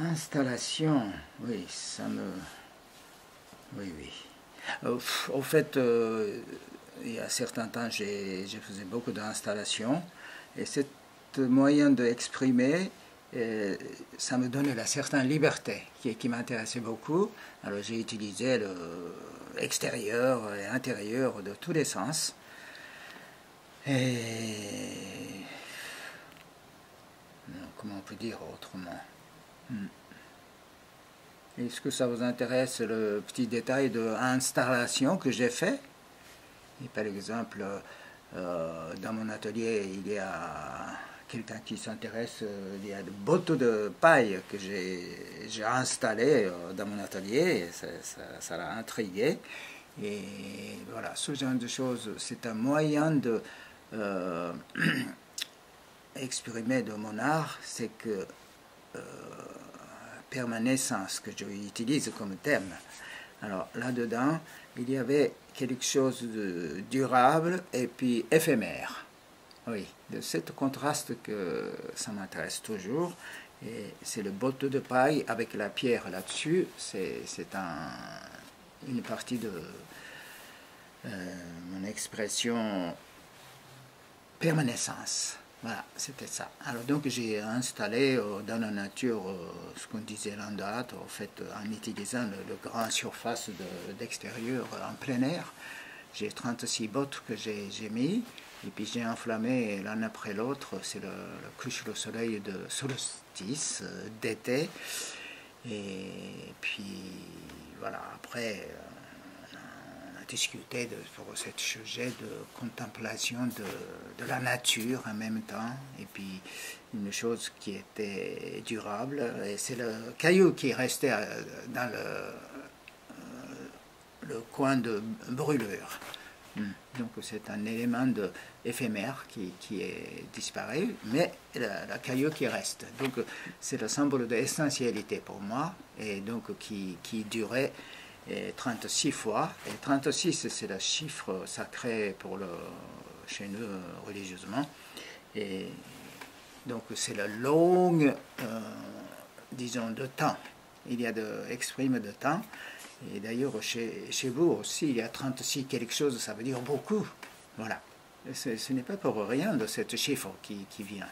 Installation, oui, ça me... Oui, oui. Au fait, il y a certains temps, je faisais beaucoup d'installations. Et ce moyen d'exprimer, ça me donnait une certaine liberté qui m'intéressait beaucoup. Alors j'ai utilisé l'extérieur et l'intérieur de tous les sens. Et comment on peut dire autrement? Est-ce que ça vous intéresse le petit détail de l'installation que j'ai fait? Et par exemple, dans mon atelier, il y a quelqu'un qui s'intéresse, il y a des bottes de paille que j'ai installées dans mon atelier, et ça l'a intrigué. Et voilà, ce genre de choses, c'est un moyen de exprimer de mon art, c'est que permanence que j'utilise comme thème. Alors là-dedans, il y avait quelque chose de durable et puis éphémère. Oui, de ce contraste que ça m'intéresse toujours. Et c'est le botte de paille avec la pierre là-dessus. C'est une partie de mon expression permanence. Voilà, c'était ça. Alors donc j'ai installé dans la nature ce qu'on disait l'andate, en fait, en utilisant le grand surface d'extérieur en plein air. J'ai 36 bottes que j'ai mis, et puis j'ai enflammé l'un après l'autre, c'est le couche de soleil de solstice d'été. Et puis voilà, après discuter pour ce sujet de contemplation de la nature en même temps, et puis une chose qui était durable, et c'est le caillou qui restait dans le coin de brûlure. Donc c'est un élément éphémère qui est disparu, mais le caillou qui reste. Donc c'est le symbole d'essentialité pour moi, et donc qui durait 36 fois, et 36 c'est le chiffre sacré chez nous religieusement, et donc c'est la longue, disons, de temps, il y a exprime de temps, et d'ailleurs chez vous aussi il y a 36 quelque chose, ça veut dire beaucoup, voilà, ce n'est pas pour rien de ce chiffre qui vient.